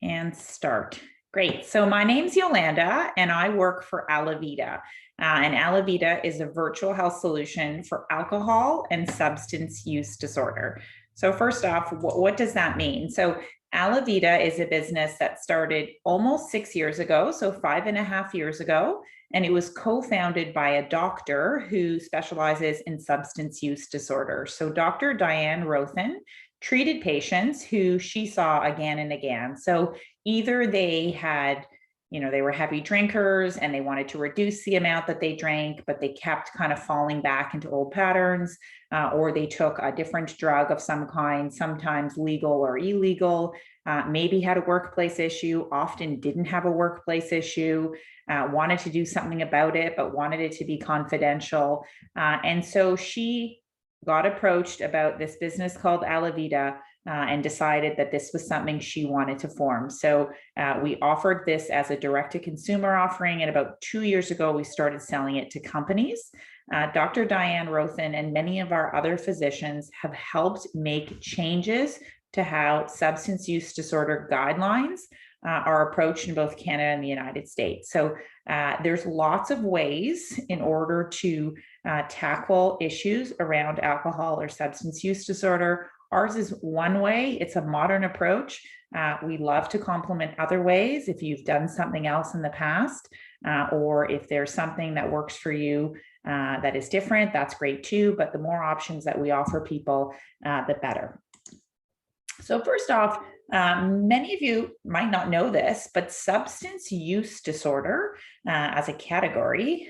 And start. Great. So my name's Yolanda and I work for ALAViDA. And ALAViDA is a virtual health solution for alcohol and substance use disorder. So first off, what does that mean? So ALAViDA is a business that started almost 6 years ago, so 5.5 years ago, and it was co-founded by a doctor who specializes in substance use disorder. So Dr. Diane Rothen treated patients who she saw again and again. So either they had, they were heavy drinkers and they wanted to reduce the amount that they drank, but they kept kind of falling back into old patterns, or they took a different drug of some kind, sometimes legal or illegal, maybe had a workplace issue, often didn't have a workplace issue, wanted to do something about it, but wanted it to be confidential. And so she got approached about this business called ALAViDA and decided that this was something she wanted to form. So we offered this as a direct-to-consumer offering, and about 2 years ago, we started selling it to companies. Dr. Diane Rothen and many of our other physicians have helped make changes to how substance use disorder guidelines are approached in both Canada and the United States. So there's lots of ways in order to tackle issues around alcohol or substance use disorder. Ours is one way. It's a modern approach. We love to complement other ways if you've done something else in the past, or if there's something that works for you that is different, that's great too. But the more options that we offer people, the better. So first off, many of you might not know this, but substance use disorder as a category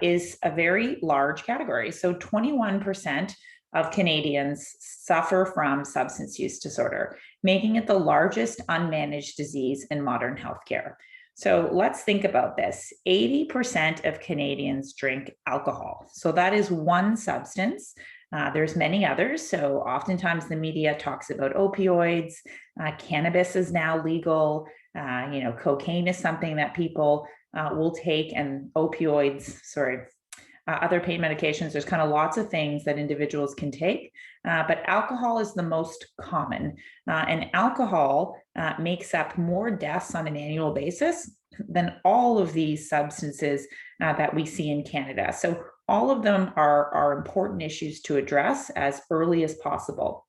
is a very large category. So 21% of Canadians suffer from substance use disorder, making it the largest unmanaged disease in modern healthcare. So let's think about this. 80% of Canadians drink alcohol. So that is one substance. There's many others. So oftentimes the media talks about opioids. Cannabis is now legal. Cocaine is something that people will take, and opioids, other pain medications. There's kind of lots of things that individuals can take, but alcohol is the most common. And alcohol makes up more deaths on an annual basis than all of these substances that we see in Canada. So all of them are important issues to address as early as possible.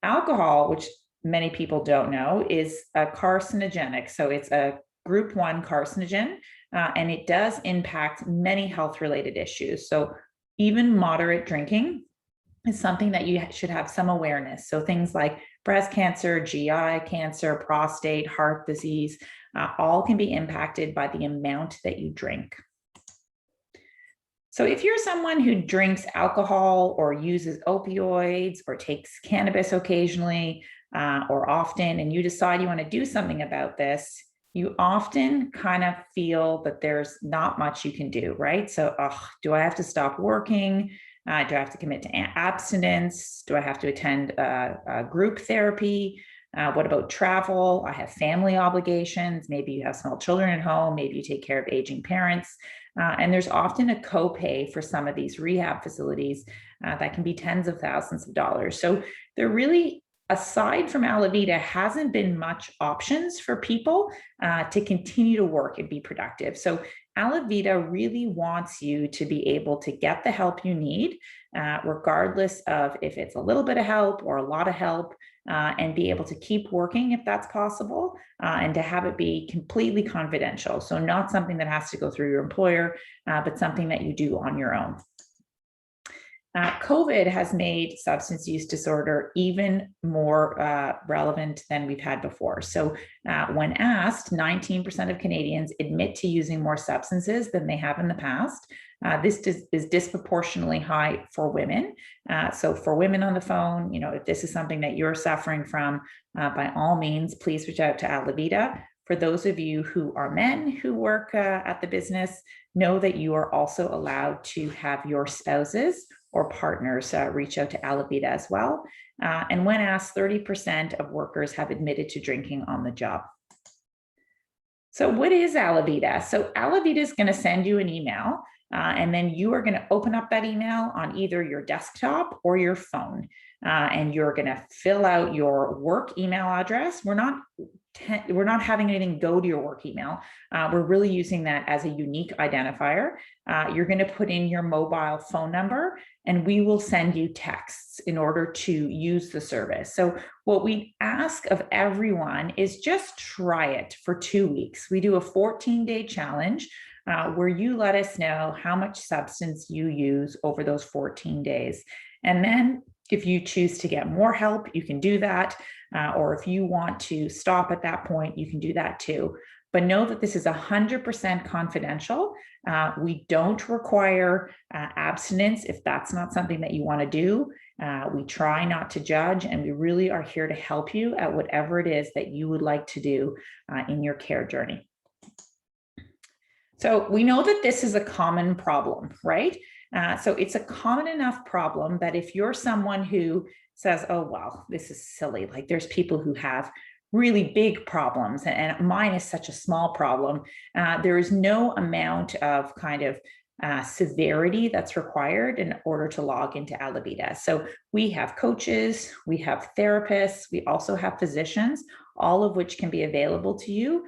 Alcohol, which many people don't know, is a carcinogenic. So it's a group 1 carcinogen, and it does impact many health-related issues. So even moderate drinking is something that you should have some awareness. So things like breast cancer, GI cancer, prostate, heart disease, all can be impacted by the amount that you drink. So if you're someone who drinks alcohol or uses opioids or takes cannabis occasionally or often, and you decide you want to do something about this, you often kind of feel that there's not much you can do, right? So, do I have to stop working? Do I have to commit to abstinence? Do I have to attend a group therapy? What about travel? I have family obligations. Maybe you have small children at home. Maybe you take care of aging parents. And there's often a copay for some of these rehab facilities that can be tens of thousands of dollars. So there really, aside from ALAViDA, hasn't been much options for people to continue to work and be productive. So ALAViDA really wants you to be able to get the help you need, regardless of if it's a little bit of help or a lot of help, and be able to keep working if that's possible, and to have it be completely confidential. So not something that has to go through your employer, but something that you do on your own. COVID has made substance use disorder even more relevant than we've had before. So when asked, 19% of Canadians admit to using more substances than they have in the past. This is disproportionately high for women. So for women on the phone, if this is something that you're suffering from, by all means, please reach out to ALAViDA. For those of you who are men who work at the business, know that you are also allowed to have your spouses or partners reach out to ALAViDA as well. And when asked, 30% of workers have admitted to drinking on the job. So what is ALAViDA? So ALAViDA is going to send you an email And then you are going to open up that email on either your desktop or your phone. And you're going to fill out your work email address. We're not having anything go to your work email. We're really using that as a unique identifier. You're going to put in your mobile phone number, and we will send you texts in order to use the service. So what we ask of everyone is just try it for 2 weeks. We do a 14-day challenge where you let us know how much substance you use over those 14 days. And then if you choose to get more help, you can do that. Or if you want to stop at that point, you can do that too. But know that this is 100% confidential. We don't require abstinence if that's not something that you want to do. We try not to judge, and we really are here to help you at whatever it is that you would like to do in your care journey. So we know that this is a common problem, right? So it's a common enough problem that if you're someone who says, oh, well, this is silly, like there's people who have really big problems and mine is such a small problem, there is no amount of kind of severity that's required in order to log into ALAViDA. So we have coaches, we have therapists, we also have physicians, all of which can be available to you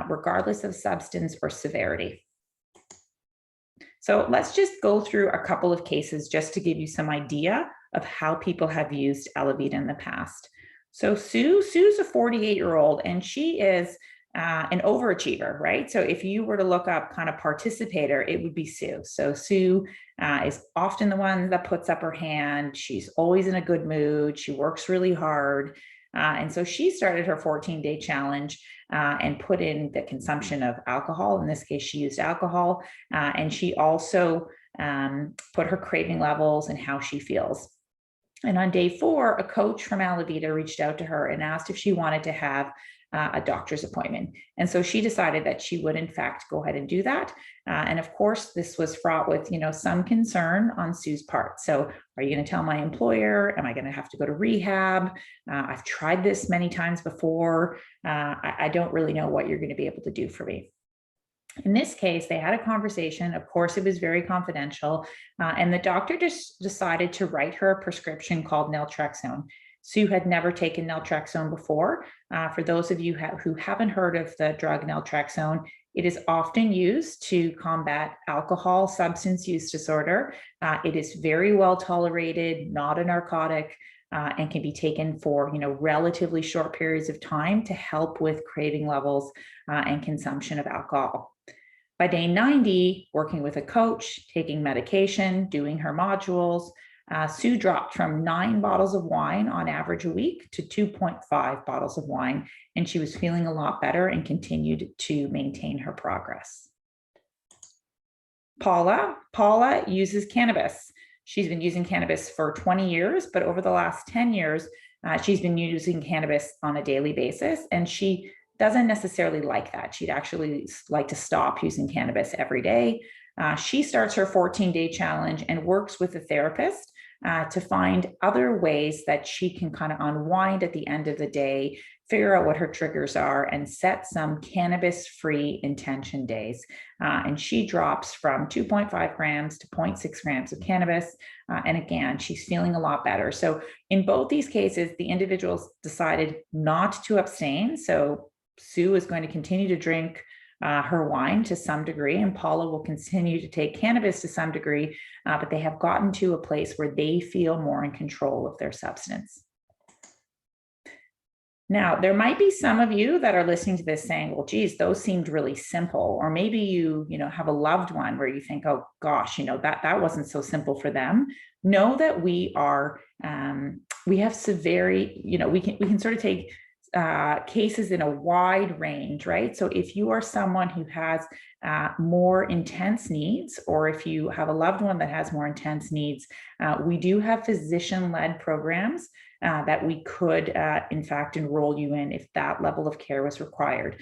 regardless of substance or severity. So let's just go through a couple of cases just to give you some idea of how people have used ALAViDA in the past. So Sue's a 48-year-old, and she is an overachiever, right? So if you were to look up kind of participator, it would be Sue. So Sue is often the one that puts up her hand. She's always in a good mood. She works really hard. And so she started her 14-day challenge and put in the consumption of alcohol. In this case, she used alcohol. And she also put her craving levels and how she feels. And on day 4, a coach from ALAViDA reached out to her and asked if she wanted to have a doctor's appointment. And so she decided that she would, in fact, go ahead and do that. And of course, this was fraught with, some concern on Sue's part. So are you going to tell my employer? Am I going to have to go to rehab? I've tried this many times before. I don't really know what you're going to be able to do for me. In this case, they had a conversation. Of course, it was very confidential. And the doctor just decided to write her a prescription called naltrexone. Sue had never taken naltrexone before. For those of you who haven't heard of the drug naltrexone, it is often used to combat alcohol substance use disorder. It is very well tolerated, not a narcotic, and can be taken for relatively short periods of time to help with craving levels and consumption of alcohol. By day 90, working with a coach, taking medication, doing her modules, Sue dropped from 9 bottles of wine on average a week to 2.5 bottles of wine, and she was feeling a lot better and continued to maintain her progress. Paula uses cannabis. She's been using cannabis for 20 years, but over the last 10 years, she's been using cannabis on a daily basis, and she doesn't necessarily like that. She'd actually like to stop using cannabis every day. She starts her 14-day challenge and works with a therapist to find other ways that she can kind of unwind at the end of the day, figure out what her triggers are, and set some cannabis-free intention days. And she drops from 2.5 grams to 0.6 grams of cannabis. And again, she's feeling a lot better. So in both these cases, the individuals decided not to abstain. So Sue is going to continue to drink her wine to some degree, and Paula will continue to take cannabis to some degree, but they have gotten to a place where they feel more in control of their substance. Now, there might be some of you that are listening to this saying, well, geez, those seemed really simple. Or maybe you have a loved one where you think, oh gosh, that wasn't so simple for them. Know that we have severity, we can sort of take cases in a wide range, right? So if you are someone who has more intense needs, or if you have a loved one that has more intense needs, we do have physician-led programs that we could, in fact, enroll you in if that level of care was required.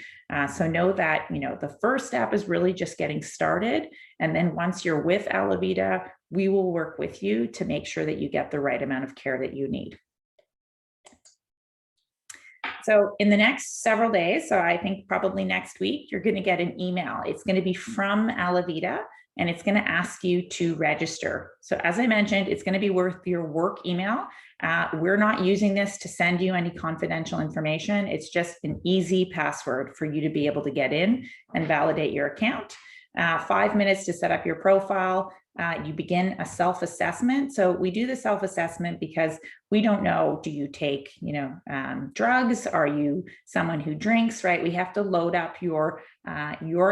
So know that, the first step is really just getting started. And then once you're with ALAViDA, we will work with you to make sure that you get the right amount of care that you need. So in the next several days, so I think probably next week, you're going to get an email. It's going to be from ALAViDA. and it's going to ask you to register. So as I mentioned, it's going to be worth your work email. We're not using this to send you any confidential information. It's just an easy password for you to be able to get in and validate your account. 5 minutes to set up your profile. You begin a self-assessment. So we do the self-assessment because we don't know, do you take, drugs? Are you someone who drinks, right? We have to load up your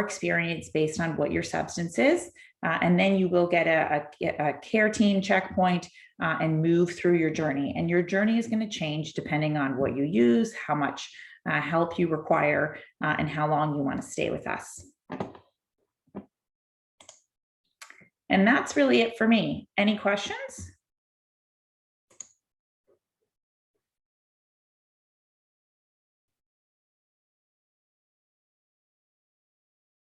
experience based on what your substance is. And then you will get a care team checkpoint and move through your journey. And your journey is going to change depending on what you use, how much help you require, and how long you want to stay with us. And that's really it for me. Any questions?